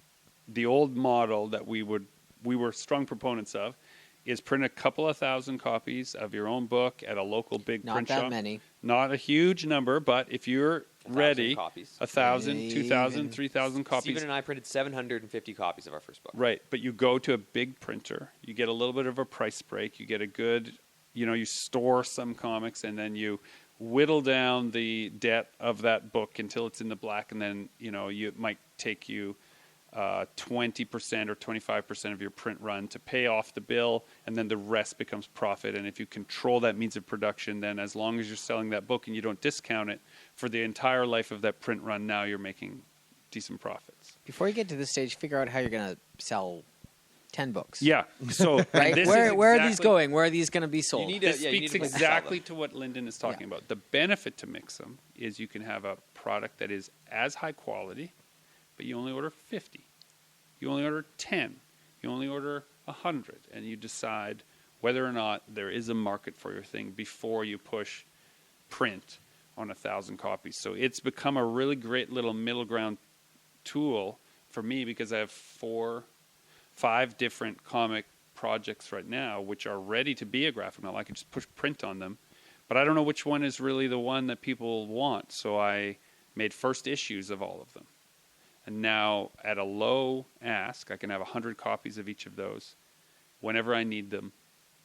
the old model that we were strong proponents of is print a couple of thousand copies of your own book at a local big print shop. Not that many. Not a huge number, but if you're ready, copies. 1,000, 2,000, 3,000 copies. Stephen and I printed 750 copies of our first book. Right, but you go to a big printer, you get a little bit of a price break, you get a good, you store some comics, and then you whittle down the debt of that book until it's in the black, and then, it might take you 20% or 25% of your print run to pay off the bill, and then the rest becomes profit. And if you control that means of production, then as long as you're selling that book and you don't discount it for the entire life of that print run, now you're making decent profits. Before you get to this stage, figure out how you're going to sell 10 books. Yeah. So right? Where are these going? Where are these going to be sold? This speaks exactly to what Lyndon is talking about. The benefit to Mixum is you can have a product that is as high quality, but you only order 50. You only order 10. You only order 100. And you decide whether or not there is a market for your thing before you push print on 1,000 copies. So it's become a really great little middle ground tool for me because I have 5 different comic projects right now which are ready to be a graphic novel. I can just push print on them. But I don't know which one is really the one that people want. So I made first issues of all of them. And now, at a low ask, I can have 100 copies of each of those whenever I need them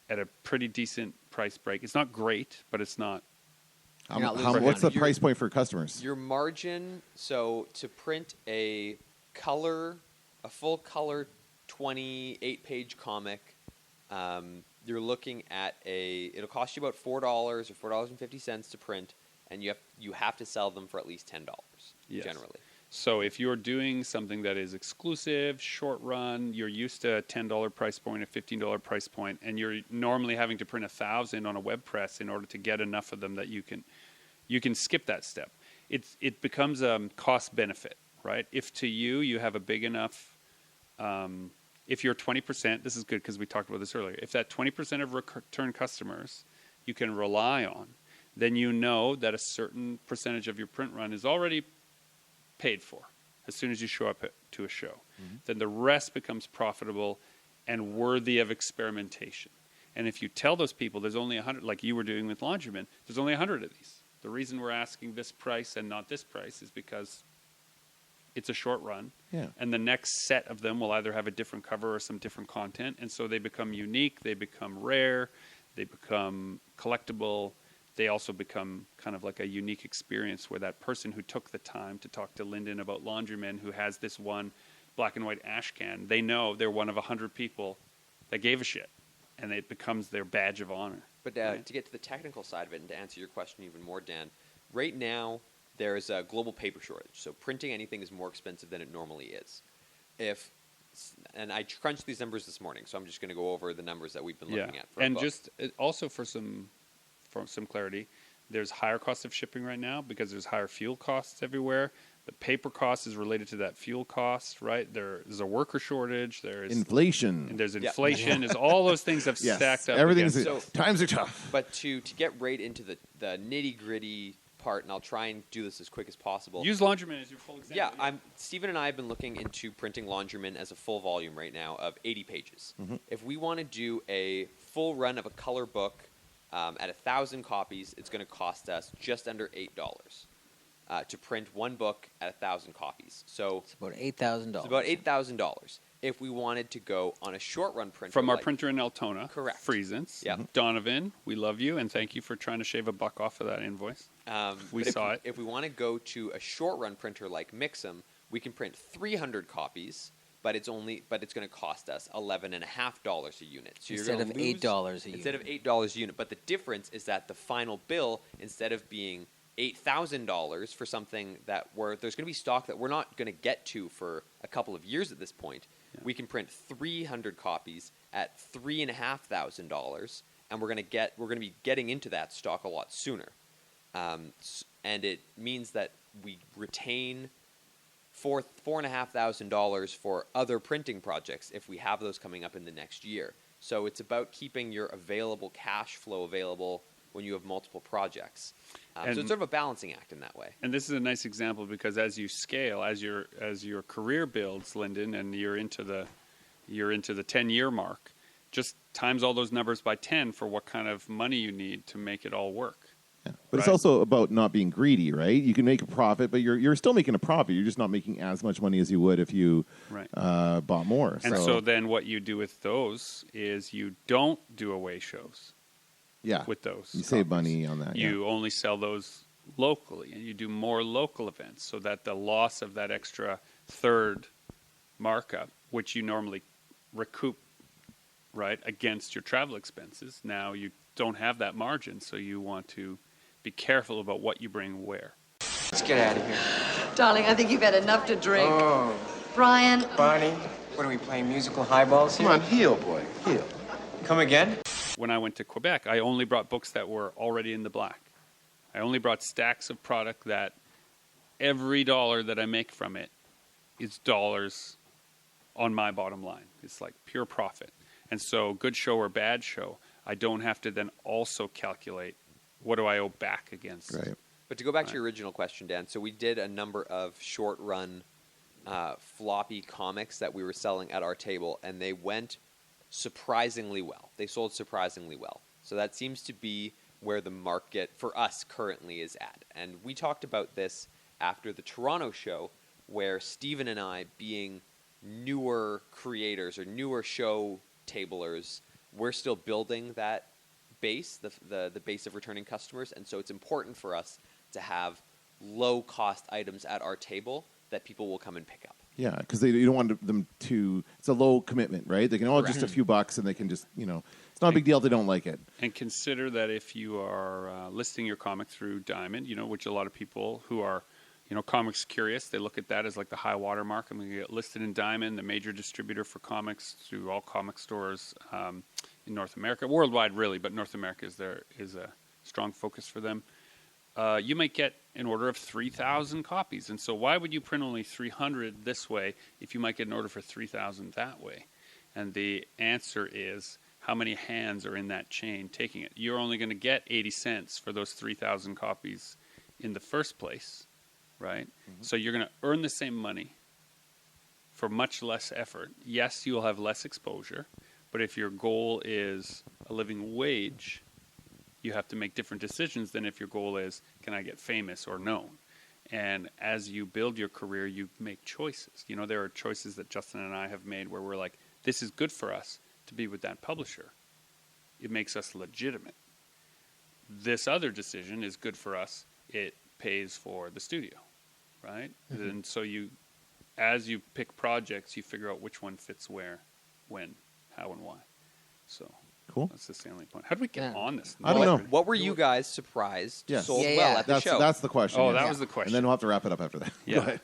at a pretty decent price break. It's not great, but it's not. What's the price point for customers? Your margin, so to print a full color 28-page comic, you're looking at it'll cost you about $4 or $4.50 to print, and you have to sell them for at least $10 generally. So if you're doing something that is exclusive, short run, you're used to a $10 price point, a $15 price point, and you're normally having to print 1,000 on a web press in order to get enough of them that you can skip that step. It becomes a cost benefit, right? If to you have a big enough, if you're 20%, this is good because we talked about this earlier. If that 20% of return customers you can rely on, then you know that a certain percentage of your print run is already paid for as soon as you show up to a show. Then the rest becomes profitable and worthy of experimentation. And if you tell those people there's only 100, like you were doing with Laundryman, there's only 100 of these. The reason we're asking this price and not this price is because it's a short run. Yeah. And the next set of them will either have a different cover or some different content. And so they become unique, they become rare, they become collectible. They also become kind of like a unique experience where that person who took the time to talk to Lyndon about Laundryman, who has this one black and white ash can, they know they're one of 100 people that gave a shit, and it becomes their badge of honor. But to get to the technical side of it and to answer your question even more, Dan, right now there is a global paper shortage, so printing anything is more expensive than it normally is. And I crunched these numbers this morning, so I'm just going to go over the numbers that we've been looking at. And just also for some clarity, there's higher costs of shipping right now because there's higher fuel costs everywhere. The paper cost is related to that fuel cost, right? There's a worker shortage. There's inflation. And there's inflation. There's all those things have stacked up. Times are tough. But to get right into the nitty-gritty part, and I'll try and do this as quick as possible. Use Laundryman as your full example. Yeah, Stephen and I have been looking into printing Laundryman as a full volume right now of 80 pages. If we want to do a full run of a color book At 1,000 copies, it's going to cost us just under $8 to print one book at 1,000 copies. So It's about $8,000. it's about $8,000. If we wanted to go on a short-run printer, From our printer in Altona. Correct. Friesens. Yeah. Donovan, we love you, and thank you for trying to shave a buck off of that invoice. We but saw it. If we want to go to a short-run printer like Mixam, we can print 300 copies, but it's going to cost us $11.50 a unit. So Instead of $8 a unit. Instead of $8 a unit, but the difference is that the final bill, instead of being $8,000 for something that there's going to be stock that we're not going to get to for a couple of years at this point. Yeah. We can print 300 copies at $3,500, and we're going to be getting into that stock a lot sooner. And it means that we retain $4,500 for other printing projects if we have those coming up in the next year. So it's about keeping your available cash flow available when you have multiple projects. So it's sort of a balancing act in that way. And this is a nice example because as you scale, as your career builds, Lyndon, and you're into the 10-year mark, just times all those numbers by 10 for what kind of money you need to make it all work. Yeah. But it's also about not being greedy, right? You can make a profit, but you're still making a profit. You're just not making as much money as you would if you bought more. And so then what you do with those is you don't do away shows. Yeah, with those. You save money on that. You only sell those locally, and you do more local events so that the loss of that extra third markup, which you normally recoup, right, against your travel expenses, now you don't have that margin, so you want to be careful about what you bring where. Let's get out of here. Darling, I think you've had enough to drink. Oh. Brian. Bonnie, what are we playing, musical highballs here? Come on, heel, boy, heel. Come again? When I went to Quebec, I only brought books that were already in the black. I only brought stacks of product that every dollar that I make from it is dollars on my bottom line. It's like pure profit. And so good show or bad show, I don't have to then also calculate what do I owe back against. Right. But to go back to your original question, Dan, so we did a number of short-run floppy comics that we were selling at our table, and they went surprisingly well. They sold surprisingly well. So that seems to be where the market for us currently is at. And we talked about this after the Toronto show, where Stephen and I, being newer creators or newer show tablers, we're still building that base, the base of returning customers. And so it's important for us to have low-cost items at our table that people will come and pick up. Yeah, because you don't want them to. It's a low commitment, right? They can just a few bucks, and they can just it's not a big deal if they don't like it. And consider that if you are listing your comic through Diamond, which a lot of people who are comics curious, they look at that as like the high water mark. I'm going to get listed in Diamond, the major distributor for comics through all comic stores in North America, worldwide really, but North America is a strong focus for them. You might get an order of 3,000 copies. And so why would you print only 300 this way if you might get an order for 3,000 that way? And the answer is how many hands are in that chain taking it. You're only going to get 80 cents for those 3,000 copies in the first place, right? Mm-hmm. So you're going to earn the same money for much less effort. Yes, you will have less exposure, but if your goal is a living wage, you have to make different decisions than if your goal is, can I get famous or known? And as you build your career, you make choices. There are choices that Justin and I have made where we're like, this is good for us to be with that publisher. It makes us legitimate. This other decision is good for us. It pays for the studio, right? Mm-hmm. And so as you pick projects, you figure out which one fits where, when, how, and why. So... Cool. That's the salient point. How did we get on this? I don't know. What were you guys surprised sold Yeah, well yeah. at the show? That's the question. Oh, yes. that was the question. And then we'll have to wrap it up after that. Yeah.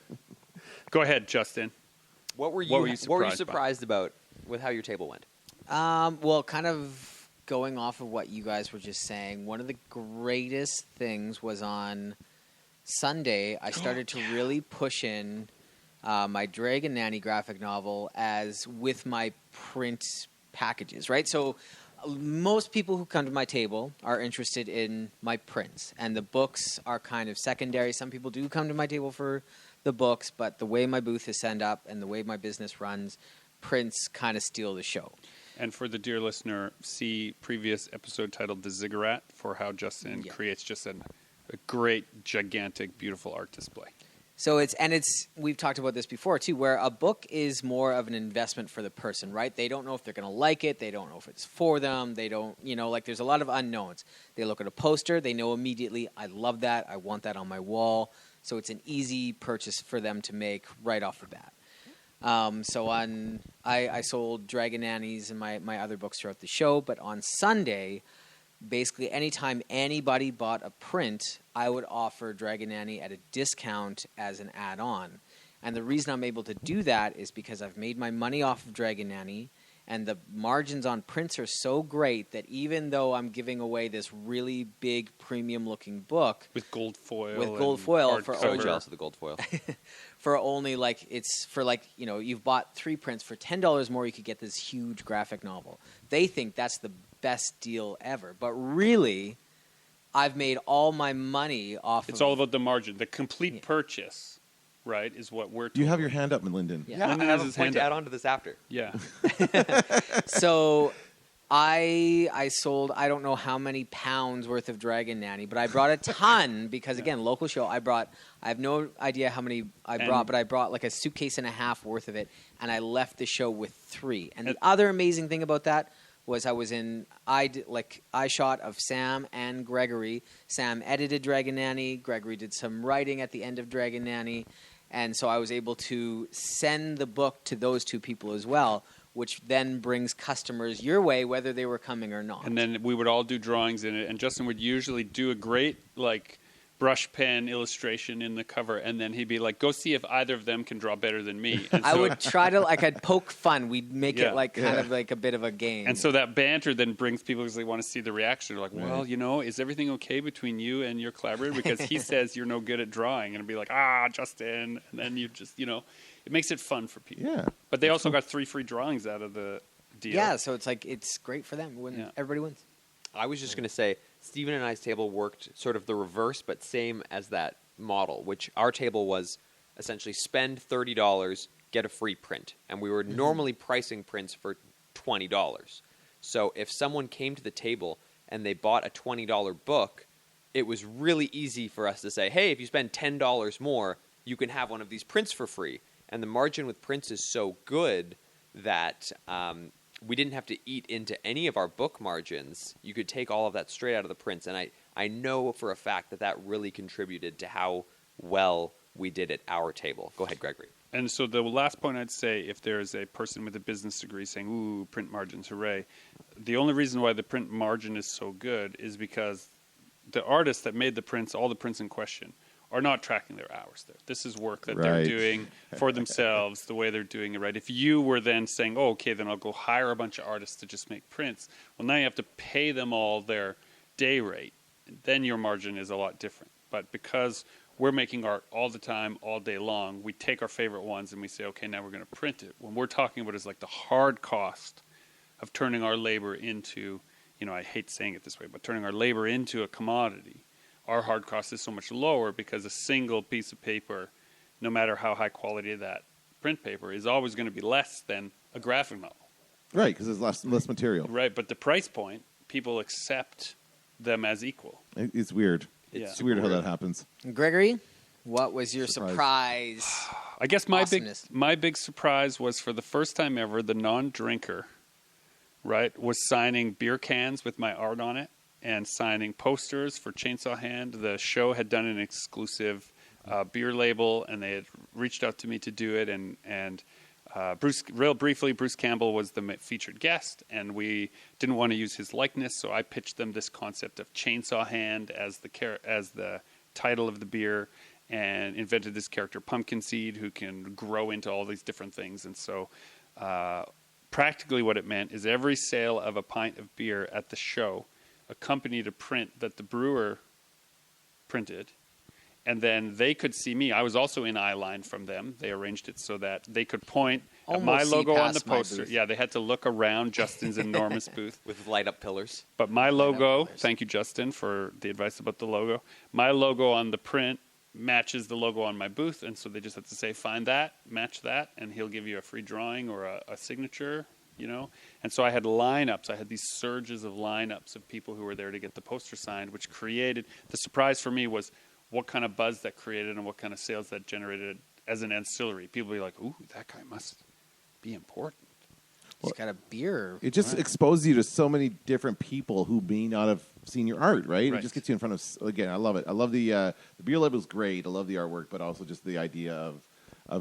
Go ahead, Justin. What were you surprised about with how your table went? Well, kind of going off of what you guys were just saying, one of the greatest things was on Sunday, I started to really push in my Dragon Nanny graphic novel as with my print packages, right? So most people who come to my table are interested in my prints, and the books are kind of secondary. Some people do come to my table for the books, but the way my booth is set up and the way my business runs, prints kind of steal the show. And for the dear listener, see previous episode titled The Ziggurat for how Justin creates just a great, gigantic, beautiful art display. So we've talked about this before too, where a book is more of an investment for the person, right? They don't know if they're going to like it. They don't know if it's for them. They don't, there's a lot of unknowns. They look at a poster. They know immediately, I love that. I want that on my wall. So it's an easy purchase for them to make right off the bat. I sold Dragon Nannies and my other books throughout the show, but on Sunday, basically anytime anybody bought a print, I would offer Dragon Nanny at a discount as an add-on. And the reason I'm able to do that is because I've made my money off of Dragon Nanny, and the margins on prints are so great that even though I'm giving away this really big premium-looking book with gold foil, for so jealous of the gold foil. For only you've bought 3 prints for $10 more, you could get this huge graphic novel. They think that's the best deal ever, but really, I've made all my money off. It's all about the margin. The complete purchase, right, is what we're. You have your hand up, Lyndon. Yeah, I have a point to add on to this after. Yeah. So, I sold I don't know how many pounds worth of Dragon Nanny, but I brought a ton because again, local show. I have no idea how many I brought, but I brought like a suitcase and a half worth of it, and I left the show with 3. And the other amazing thing about that was I shot of Sam and Gregory. Sam edited Dragon Nanny. Gregory did some writing at the end of Dragon Nanny. And so I was able to send the book to those 2 people as well, which then brings customers your way, whether they were coming or not. And then we would all do drawings in it. And Justin would usually do a great, brush pen illustration in the cover, and then he'd be like, go see if either of them can draw better than me. And so, I would try to, I'd poke fun. We'd make it kind of like a bit of a game. And so that banter then brings people because they want to see the reaction. They're like, well, is everything okay between you and your collaborator? Because he says you're no good at drawing. And it'd be like, Justin. And then you just, it makes it fun for people. Yeah. But they also got 3 free drawings out of the deal. Yeah, so it's great for them when everybody wins. I was just going to say, Stephen and I's table worked sort of the reverse, but same as that model, which our table was essentially spend $30, get a free print. And we were normally pricing prints for $20. So if someone came to the table and they bought a $20 book, it was really easy for us to say, hey, if you spend $10 more, you can have one of these prints for free. And the margin with prints is so good that we didn't have to eat into any of our book margins. You could take all of that straight out of the prints. And I know for a fact that really contributed to how well we did at our table. Go ahead, Gregory. And so the last point I'd say, if there's a person with a business degree saying, ooh, print margins, hooray, the only reason why the print margin is so good is because the artists that made the prints, all the prints in question, are not tracking their hours there. This is work that they're doing for themselves, the way they're doing it, right? If you were then saying, then I'll go hire a bunch of artists to just make prints, well, now you have to pay them all their day rate. Then your margin is a lot different. But because we're making art all the time, all day long, we take our favorite ones and we say, okay, now we're going to print it. When we're talking about is like the hard cost of turning our labor into, I hate saying it this way, but turning our labor into a commodity. Our hard cost is so much lower because a single piece of paper, no matter how high quality that print paper, is always going to be less than a graphic novel. Right, because there's less material. Right, but the price point, people accept them as equal. It's weird. It's weird how that happens. Gregory, what was your surprise? I guess my big surprise was for the first time ever, the non-drinker, right, was signing beer cans with my art on it. And signing posters for Chainsaw Hand. The show had done an exclusive beer label, and they had reached out to me to do it. And Bruce Campbell was the featured guest, and we didn't want to use his likeness, so I pitched them this concept of Chainsaw Hand as the title of the beer, and invented this character Pumpkin Seed who can grow into all these different things. And so practically what it meant is every sale of a pint of beer at the show accompanied a print that the brewer printed, and then they could see me. I was also in eye line from them. They arranged it so that they could point at my logo on the poster. Yeah, they had to look around Justin's enormous booth. With light-up pillars. But my logo, thank you, Justin, for the advice about the logo. My logo on the print matches the logo on my booth, and so they just have to say, find that, match that, and he'll give you a free drawing or a signature you know? And so I had lineups. I had these surges of lineups of people who were there to get the poster signed, which created, the surprise for me was what kind of buzz that created and what kind of sales that generated as an ancillary. People would be like, ooh, that guy must be important. He's got a beer. It just exposes you to so many different people who may not have seen your art, right? It just gets you in front of, again, I love it. I love the beer label's great. I love the artwork, but also just the idea of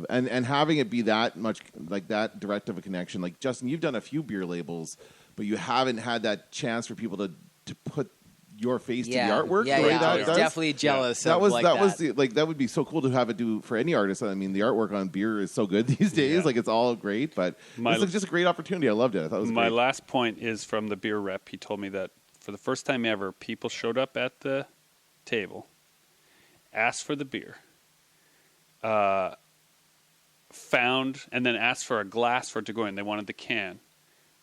and having it be that much, like that direct of a connection. Like, Justin, you've done a few beer labels, but you haven't had that chance for people to put your face to the artwork. Yeah, the way yeah. that I was definitely jealous. That of was like that was that would be so cool to have it do for any artist. I mean, the artwork on beer is so good these days. Yeah. Like, it's all great, but this is just a great opportunity. I loved it. I thought it was My great. last point is from the beer rep. He told me that for the first time ever, people showed up at the table, asked for the beer, found, and then asked for a glass for it to go in. They wanted the can,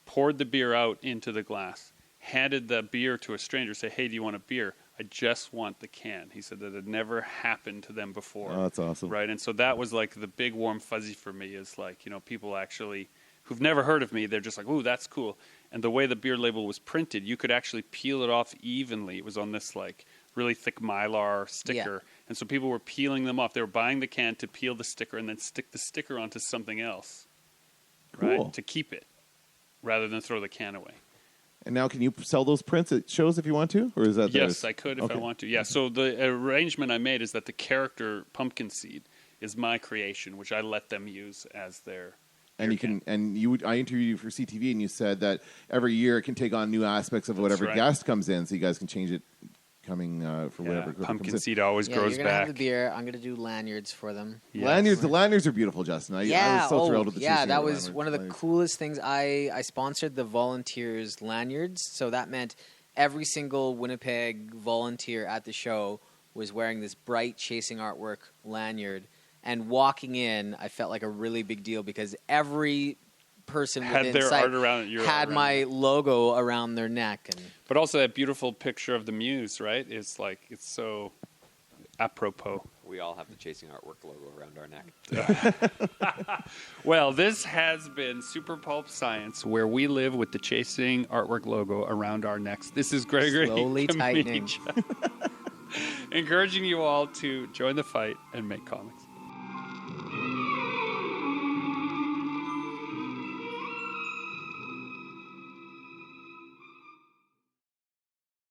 poured the beer out into the glass, handed the beer to a stranger, say, hey, do you want a beer? I just want the can. He said that had never happened to them before. Oh, that's awesome. Right, and so that was like the big warm fuzzy for me is like, you know, people actually who've never heard of me, they're just like, ooh, that's cool. And the way the beer label was printed, you could actually peel it off evenly. It was on this like really thick Mylar sticker. Yeah. And so people were peeling them off. They were buying the can to peel the sticker and then stick the sticker onto something else, Cool. right, to keep it rather than throw the can away. And now, can you sell those prints at shows if you want to, or is that Yes, theirs? I could if I want to. Yeah. So the arrangement I made is that the character Pumpkin Seed is my creation, which I let them use as their. And you can, and you. I interviewed you for CTV, and you said that every year it can take on new aspects of whatever right. guest comes in, so you guys can change it coming for whatever. Pumpkin comes in. Seed always grows you're gonna back. have the beer. I'm gonna do lanyards for them. Yes. Lanyards, the lanyards are beautiful, Justin. I was so thrilled with the yeah, Chasing that Out was lanyards. one of the coolest things. I sponsored the volunteers lanyards, so that meant every single Winnipeg volunteer at the show was wearing this bright Chasing artwork lanyard. And walking in, I felt like a really big deal because every person Had within their sight art around it, your had art around my it. logo around their neck. And But also that beautiful picture of the muse, right? It's like, it's so apropos. We all have the Chasing Artwork logo around our neck. Well, this has been Super Pulp Science, where we live with the Chasing Artwork logo around our necks. This is Gregory. Slowly tightening. Encouraging you all to join the fight and make comics.